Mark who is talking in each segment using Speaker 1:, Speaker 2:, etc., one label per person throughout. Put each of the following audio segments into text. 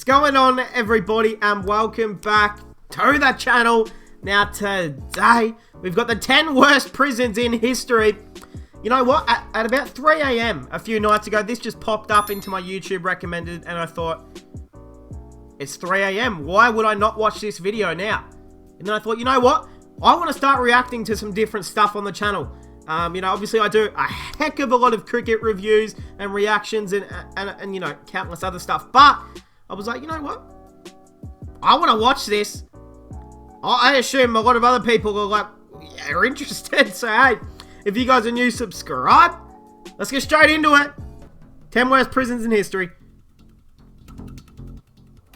Speaker 1: What's going on, everybody, and welcome back to the channel. Now today we've got the 10 worst prisons in history. You know what, at about 3 AM a few nights ago, this just popped up into my YouTube recommended, and I thought, it's 3 AM, why would I not watch this video now? And then I thought, you know what, I want to start reacting to some different stuff on the channel. You know, obviously I do a heck of a lot of cricket reviews and reactions and you know, countless other stuff. But I was like, you know what? I want to watch this. I assume a lot of other people are like, yeah, are interested. So hey, if you guys are new, subscribe. Let's get straight into it. 10 worst prisons in history.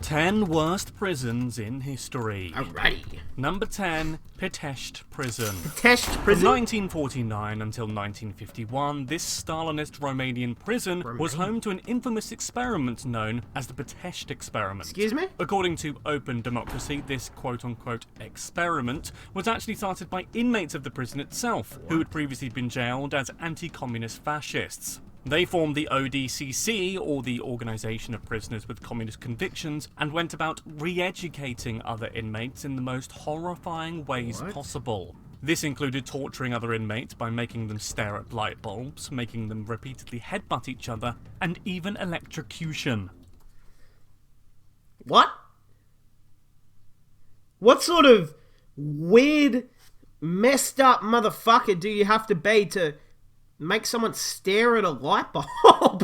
Speaker 2: 10 worst prisons in history.
Speaker 1: Alrighty.
Speaker 2: Number 10, Pitești Prison.
Speaker 1: Pitești
Speaker 2: From
Speaker 1: Prison.
Speaker 2: 1949 until 1951, this Stalinist Romanian prison was home to an infamous experiment known as the Pitești experiment.
Speaker 1: Excuse me?
Speaker 2: According to Open Democracy, this quote-unquote experiment was actually started by inmates of the prison itself, who had previously been jailed as anti-communist fascists. They formed the ODCC, or the Organisation of Prisoners with Communist Convictions, and went about re-educating other inmates in the most horrifying ways possible. This included torturing other inmates by making them stare at light bulbs, making them repeatedly headbutt each other, and even electrocution.
Speaker 1: What? What sort of weird, messed up motherfucker do you have to be to make someone stare at a light bulb?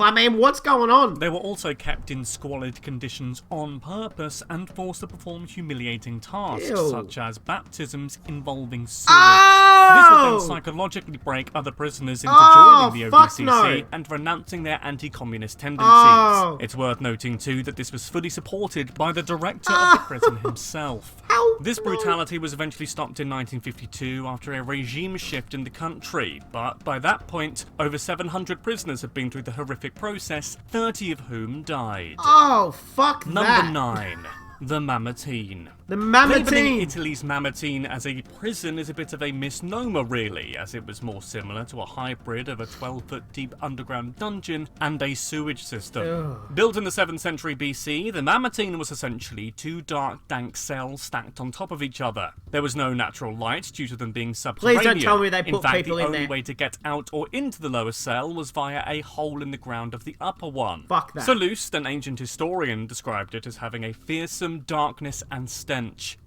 Speaker 1: I mean, what's going on?
Speaker 2: They were also kept in squalid conditions on purpose and forced to perform humiliating tasks, such as baptisms involving sewage. This would then psychologically break other prisoners into joining the ODCC and renouncing their anti-communist tendencies. It's worth noting too that this was fully supported by the director of the prison himself. This brutality was eventually stopped in 1952 after a regime shift in the country, but by that point, over 700 prisoners had been through the horrific process, 30 of whom died.
Speaker 1: Oh, fuck that.
Speaker 2: Number 9. The Mamertine.
Speaker 1: The Mamertine.
Speaker 2: Labeling Italy's Mamertine as a prison is a bit of a misnomer, really, as it was more similar to a hybrid of a 12-foot deep underground dungeon and a sewage system. Built in the 7th century BC, the Mamertine was essentially 2 dark, dank cells stacked on top of each other. There was no natural light due to them being subterranean.
Speaker 1: Please don't tell me they put
Speaker 2: in fact,
Speaker 1: people
Speaker 2: the
Speaker 1: in
Speaker 2: only
Speaker 1: there.
Speaker 2: way to get out or into the lower cell was via a hole in the ground of the upper one.
Speaker 1: Fuck that.
Speaker 2: Sallust, an ancient historian, described it as having a fearsome darkness and stench.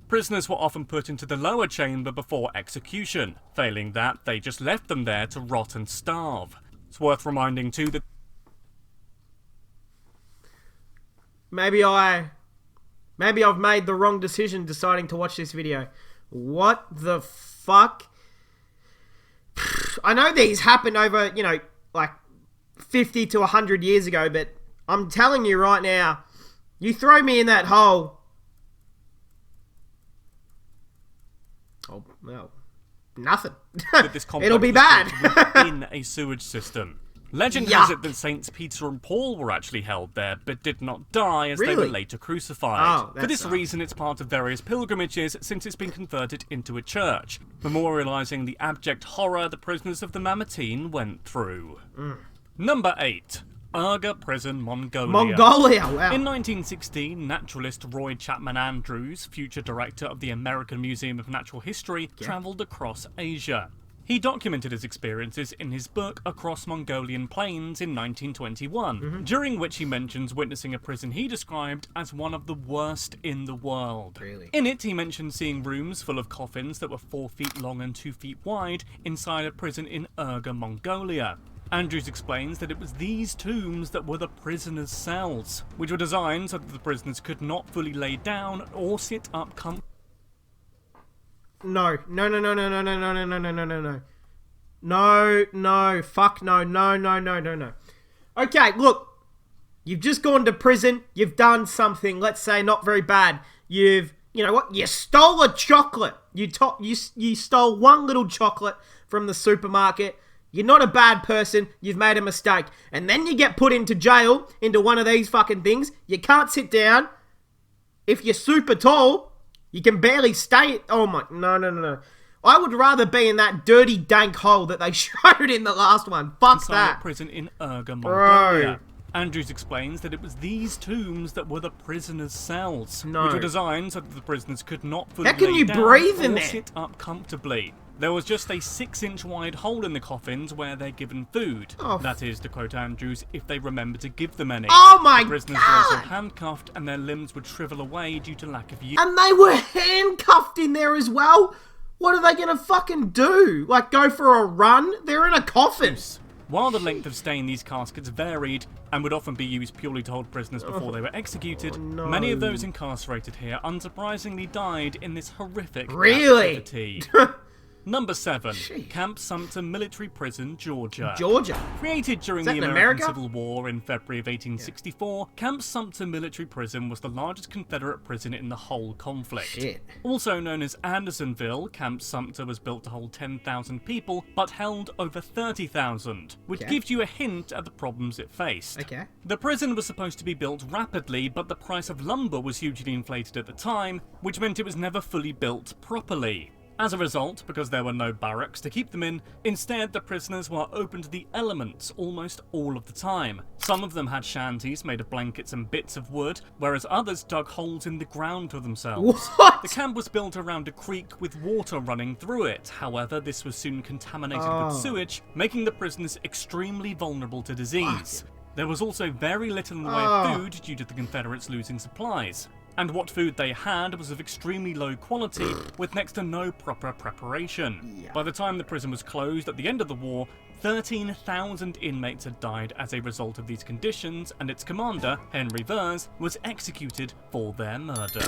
Speaker 2: Prisoners were often put into the lower chamber before execution. Failing that, they just left them there to rot and starve. It's worth reminding too that
Speaker 1: Maybe I've made the wrong decision deciding to watch this video. What the fuck? I know these happened over, you know, like 50 to 100 years ago, but I'm telling you right now, you throw me in that hole. Oh, well, nothing.
Speaker 2: that this complex
Speaker 1: It'll be
Speaker 2: was
Speaker 1: bad.
Speaker 2: built in a sewage system. Legend has it that Saints Peter and Paul were actually held there, but did not die as they were later crucified. For this reason, it's part of various pilgrimages since it's been converted into a church, memorialising the abject horror the prisoners of the Mamertine went through. Number 8. Urga Prison, Mongolia.
Speaker 1: Mongolia, wow.
Speaker 2: In 1916, naturalist Roy Chapman Andrews, future director of the American Museum of Natural History, travelled across Asia. He documented his experiences in his book Across Mongolian Plains in 1921, during which he mentions witnessing a prison he described as one of the worst in the world.
Speaker 1: Really?
Speaker 2: In it, he mentioned seeing rooms full of coffins that were 4 feet long and 2 feet wide inside a prison in Urga, Mongolia. Andrews explains that it was these tombs that were the prisoners' cells, which were designed so that the prisoners could not fully lay down or sit up comfortably.
Speaker 1: No, fuck no. Okay, look, you've just gone to prison, you've done something, let's say, not very bad. You know what, you stole a chocolate. You stole one little chocolate from the supermarket. You're not a bad person, you've made a mistake. And then you get put into jail, into one of these fucking things. You can't sit down. If you're super tall, you can barely stay. Oh my, no. I would rather be in that dirty, dank hole that they showed in the last one. Fuck that.
Speaker 2: Prison in Urga, Mongolia. Andrews explains that it was these tombs that were the prisoners' cells,
Speaker 1: No.
Speaker 2: which were designed so that the prisoners could not fully
Speaker 1: How can
Speaker 2: lay
Speaker 1: you
Speaker 2: down
Speaker 1: breathe in
Speaker 2: or
Speaker 1: there?
Speaker 2: sit up comfortably. There was just a 6-inch wide hole in the coffins where they're given food.
Speaker 1: Oh.
Speaker 2: That is, to quote Andrews, if they remember to give them any.
Speaker 1: Oh my
Speaker 2: The prisoners were also
Speaker 1: God!
Speaker 2: handcuffed and their limbs would shrivel away due to lack of use.
Speaker 1: And they were handcuffed in there as well? What are they gonna fucking do? Like, go for a run? They're in a coffin.
Speaker 2: While the length of stay in these caskets varied, and would often be used purely to hold prisoners before they were executed,
Speaker 1: no.
Speaker 2: many of those incarcerated here unsurprisingly died in this horrific
Speaker 1: Really?
Speaker 2: captivity. Number 7. Camp Sumter Military Prison, Georgia.
Speaker 1: Georgia.
Speaker 2: Created during
Speaker 1: that
Speaker 2: the
Speaker 1: in
Speaker 2: American
Speaker 1: America?
Speaker 2: Civil War in February of 1864, Camp Sumter Military Prison was the largest Confederate prison in the whole conflict.
Speaker 1: Shit.
Speaker 2: Also known as Andersonville, Camp Sumter was built to hold 10,000 people, but held over 30,000, which
Speaker 1: Okay.
Speaker 2: gives you a hint at the problems it faced.
Speaker 1: Okay.
Speaker 2: The prison was supposed to be built rapidly, but the price of lumber was hugely inflated at the time, which meant it was never fully built properly. As a result, because there were no barracks to keep them in, instead the prisoners were open to the elements almost all of the time. Some of them had shanties made of blankets and bits of wood, whereas others dug holes in the ground for themselves.
Speaker 1: What?
Speaker 2: The camp was built around a creek with water running through it. However, this was soon contaminated with sewage, making the prisoners extremely vulnerable to disease. There was also very little in the way of food due to the Confederates losing supplies. And what food they had was of extremely low quality, with next to no proper preparation. By the time the prison was closed at the end of the war, 13,000 inmates had died as a result of these conditions, and its commander, Henry Vers, was executed for their murder.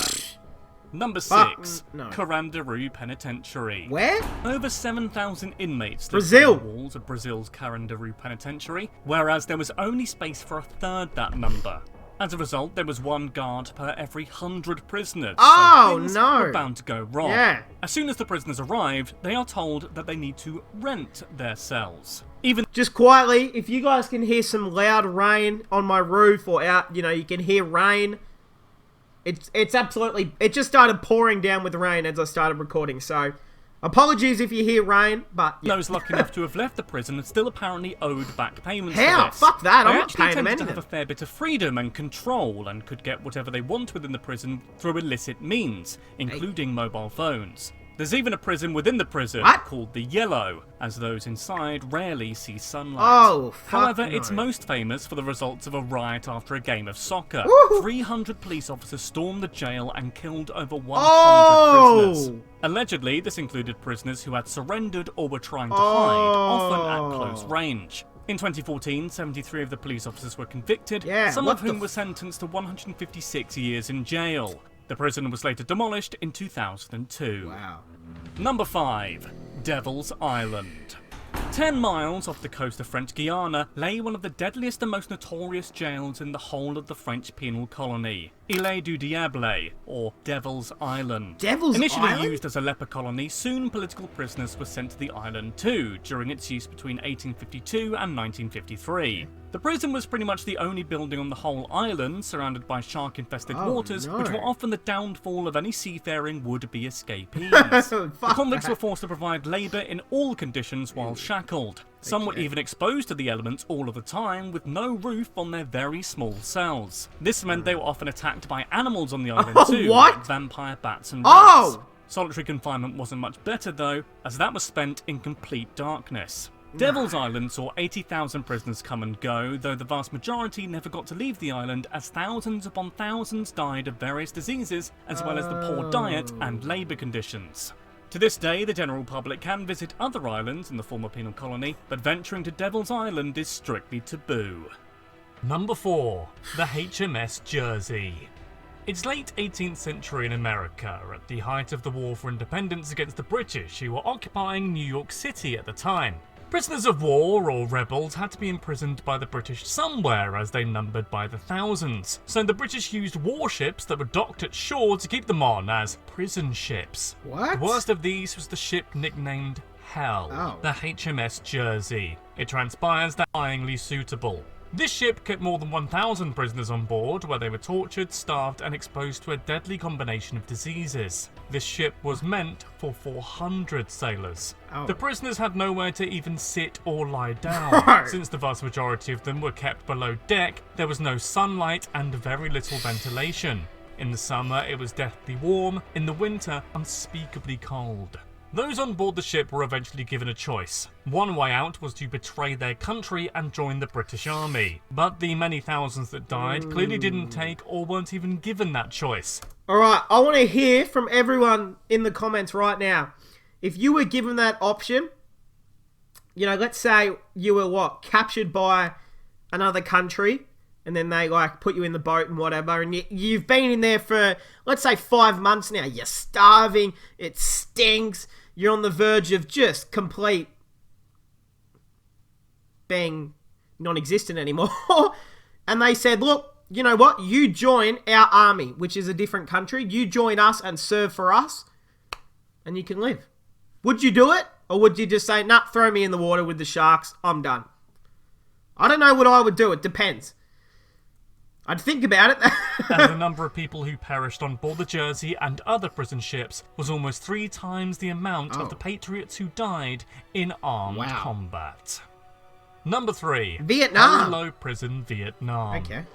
Speaker 2: Number 6.
Speaker 1: no.
Speaker 2: Carandiru Penitentiary.
Speaker 1: Where?
Speaker 2: Over 7,000 inmates lived
Speaker 1: Brazil.
Speaker 2: within the walls of Brazil's Carandiru Penitentiary, whereas there was only space for a third that number. As a result, there was one guard per every 100 prisoners.
Speaker 1: Oh,
Speaker 2: so things
Speaker 1: no.
Speaker 2: were bound to go wrong.
Speaker 1: Yeah.
Speaker 2: As soon as the prisoners arrived, they are told that they need to rent their cells. Even
Speaker 1: Just quietly, if you guys can hear some loud rain on my roof or out, you can hear rain. It's absolutely... It just started pouring down with rain as I started recording, so... Apologies if you hear rain, but... Yeah.
Speaker 2: those lucky enough to have left the prison and still apparently owed back payments
Speaker 1: How?
Speaker 2: for this.
Speaker 1: Fuck that,
Speaker 2: They
Speaker 1: I'm not
Speaker 2: actually
Speaker 1: paying them
Speaker 2: tended to
Speaker 1: anything.
Speaker 2: have a fair bit of freedom and control and could get whatever they want within the prison through illicit means, including mobile phones. There's even a prison within the prison
Speaker 1: What?
Speaker 2: called the Yellow, as those inside rarely see sunlight.
Speaker 1: Oh, fuck
Speaker 2: However,
Speaker 1: no.
Speaker 2: it's most famous for the results of a riot after a game of soccer.
Speaker 1: Woo!
Speaker 2: 300 police officers stormed the jail and killed over 100
Speaker 1: Oh!
Speaker 2: prisoners. Allegedly, this included prisoners who had surrendered or were trying to hide, often at close range. In 2014, 73 of the police officers were convicted,
Speaker 1: Yeah,
Speaker 2: some
Speaker 1: what
Speaker 2: of whom
Speaker 1: the
Speaker 2: were sentenced to 156 years in jail. The prison was later demolished in 2002.
Speaker 1: Wow.
Speaker 2: Number 5. Devil's Island. 10 miles off the coast of French Guiana lay one of the deadliest and most notorious jails in the whole of the French penal colony, Île du Diable, or Devil's Island.
Speaker 1: Devil's
Speaker 2: Initially
Speaker 1: Island?
Speaker 2: used as a leper colony, soon political prisoners were sent to the island too, during its use between 1852 and 1953. The prison was pretty much the only building on the whole island, surrounded by shark-infested waters,
Speaker 1: no.
Speaker 2: which were often the downfall of any seafaring would-be escapees.
Speaker 1: Fuck
Speaker 2: The convicts
Speaker 1: that.
Speaker 2: were forced to provide labour in all conditions while shackled. Some were even exposed to the elements all of the time, with no roof on their very small cells. This meant they were often attacked by animals on the island too,
Speaker 1: What?
Speaker 2: like vampire bats and
Speaker 1: Oh!
Speaker 2: rats. Solitary confinement wasn't much better though, as that was spent in complete darkness. Devil's Island saw 80,000 prisoners come and go, though the vast majority never got to leave the island, as thousands upon thousands died of various diseases, as well as the poor diet and labour conditions. To this day, the general public can visit other islands in the former penal colony, but venturing to Devil's Island is strictly taboo. Number 4. The HMS Jersey. It's late 18th century in America, at the height of the War for Independence against the British, who were occupying New York City at the time. Prisoners of war or rebels had to be imprisoned by the British somewhere, as they numbered by the thousands. So the British used warships that were docked at shore to keep them on as prison ships.
Speaker 1: What?
Speaker 2: The worst of these was the ship nicknamed Hell,
Speaker 1: Oh.
Speaker 2: the HMS Jersey. It transpires that dyingly suitable. This ship kept more than 1,000 prisoners on board, where they were tortured, starved, and exposed to a deadly combination of diseases. This ship was meant for 400 sailors.
Speaker 1: Oh.
Speaker 2: The prisoners had nowhere to even sit or lie down. Since the vast majority of them were kept below deck, there was no sunlight and very little ventilation. In the summer, it was deathly warm. In the winter, unspeakably cold. Those on board the ship were eventually given a choice. One way out was to betray their country and join the British Army. But the many thousands that died clearly didn't take or weren't even given that choice.
Speaker 1: Alright, I want to hear from everyone in the comments right now. If you were given that option, you know, let's say you were, captured by another country, and then they, put you in the boat and whatever, and you've been in there for, let's say, 5 months now. You're starving, it stinks, you're on the verge of just complete being non-existent anymore. And they said, look, you know what? You join our army, which is a different country. You join us and serve for us, and you can live. Would you do it? Or would you just say, nah, throw me in the water with the sharks, I'm done? I don't know what I would do. It depends. I'd think about it.
Speaker 2: And the number of people who perished on board the Jersey and other prison ships was almost 3 times the amount of the patriots who died in armed combat. Number 3.
Speaker 1: Vietnam.
Speaker 2: Ho Lo Prison, Vietnam.
Speaker 1: Okay.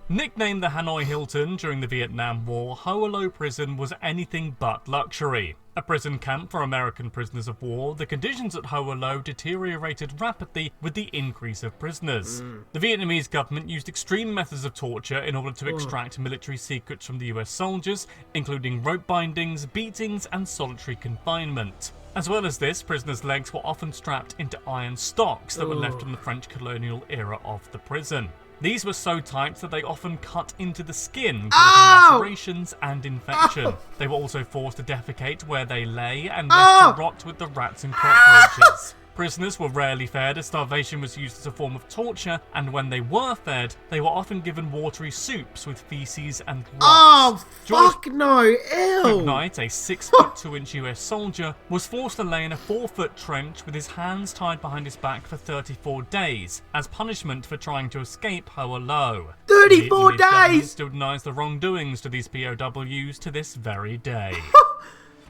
Speaker 2: Nicknamed the Hanoi Hilton during the Vietnam War, Ho Lo Prison was anything but luxury. A prison camp for American prisoners of war, the conditions at Ho Lo deteriorated rapidly with the increase of prisoners. The Vietnamese government used extreme methods of torture in order to extract military secrets from the US soldiers, including rope bindings, beatings, and solitary confinement. As well as this, prisoners' legs were often strapped into iron stocks that were left from the French colonial era of the prison. These were so tight that they often cut into the skin, causing lacerations and infection. They were also forced to defecate where they lay and left to rot with the rats and cockroaches. Prisoners were rarely fed, as starvation was used as a form of torture, and when they were fed, they were often given watery soups with feces and rot.
Speaker 1: Oh, fuck no, ew!
Speaker 2: McKnight, a 6'2" US soldier, was forced to lay in a 4-foot trench with his hands tied behind his back for 34 days, as punishment for trying to escape Ho Lo.
Speaker 1: 34
Speaker 2: The government
Speaker 1: days!
Speaker 2: still denies the wrongdoings to these POWs to this very day.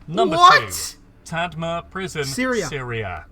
Speaker 2: Number 2. Tadmor Prison, Syria.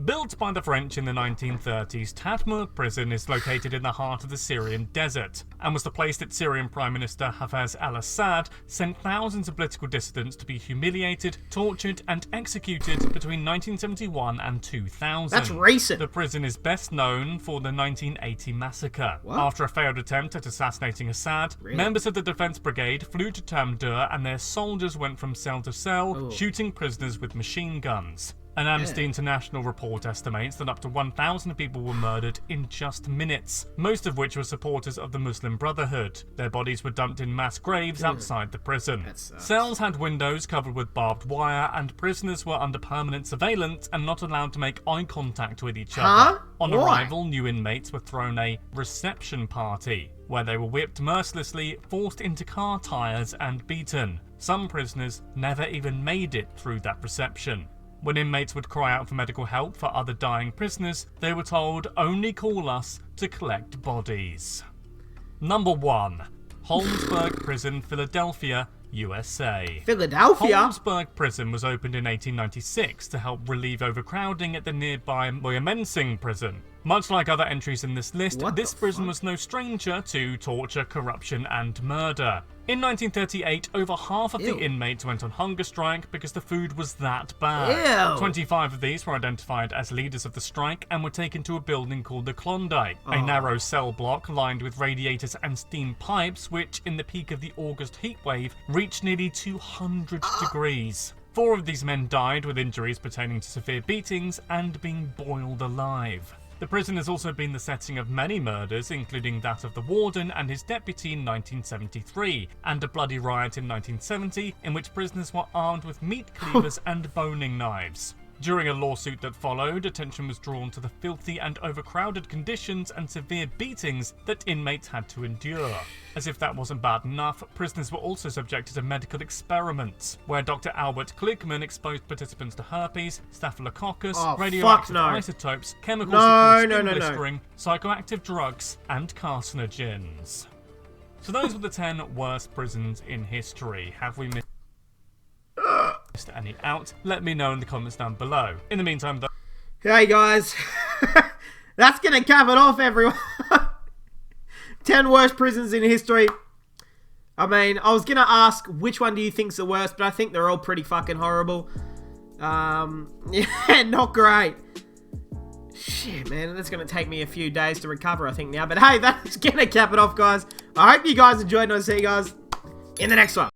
Speaker 2: Built by the French in the 1930s, Tadmor Prison is located in the heart of the Syrian desert, and was the place that Syrian Prime Minister Hafez al-Assad sent thousands of political dissidents to be humiliated, tortured, and executed between 1971 and 2000.
Speaker 1: That's recent.
Speaker 2: The prison is best known for the 1980 massacre.
Speaker 1: What?
Speaker 2: After a failed attempt at assassinating Assad, members of the Defense Brigade flew to Tamdur, and their soldiers went from cell to cell, shooting prisoners with machine guns. An Amnesty International report estimates that up to 1,000 people were murdered in just minutes, most of which were supporters of the Muslim Brotherhood. Their bodies were dumped in mass graves outside the prison. Cells had windows covered with barbed wire, and prisoners were under permanent surveillance and not allowed to make eye contact with each other. On arrival, new inmates were thrown a reception party, where they were whipped mercilessly, forced into car tires, and beaten. Some prisoners never even made it through that reception. When inmates would cry out for medical help for other dying prisoners, they were told, only call us to collect bodies. Number 1. Holmesburg Prison, Philadelphia, USA.
Speaker 1: Philadelphia?
Speaker 2: Holmesburg Prison was opened in 1896 to help relieve overcrowding at the nearby Moyamensing Prison. Much like other entries in this list, this prison was no stranger to torture, corruption, and murder. In 1938, over half of the inmates went on hunger strike because the food was that bad. 25 of these were identified as leaders of the strike and were taken to a building called the Klondike, a narrow cell block lined with radiators and steam pipes, which, in the peak of the August heatwave, reached nearly 200 degrees. 4 of these men died with injuries pertaining to severe beatings and being boiled alive. The prison has also been the setting of many murders, including that of the warden and his deputy in 1973, and a bloody riot in 1970 in which prisoners were armed with meat cleavers and boning knives. During a lawsuit that followed, attention was drawn to the filthy and overcrowded conditions and severe beatings that inmates had to endure. As if that wasn't bad enough, prisoners were also subjected to medical experiments, where Dr. Albert Klickman exposed participants to herpes, staphylococcus, radioactive isotopes, chemicals that cause skin blistering, psychoactive drugs, and carcinogens. So those were the 10 worst prisons in history. Have we missed any out? Let me know in the comments down below. In the meantime, though.
Speaker 1: Hey guys, that's gonna cap it off, everyone. 10 worst prisons in history. I mean, I was gonna ask which one do you think's the worst, but I think they're all pretty fucking horrible. Yeah, not great. Shit, man, that's gonna take me a few days to recover, I think, now. But hey, that's gonna cap it off, guys. I hope you guys enjoyed, and I'll see you guys in the next one.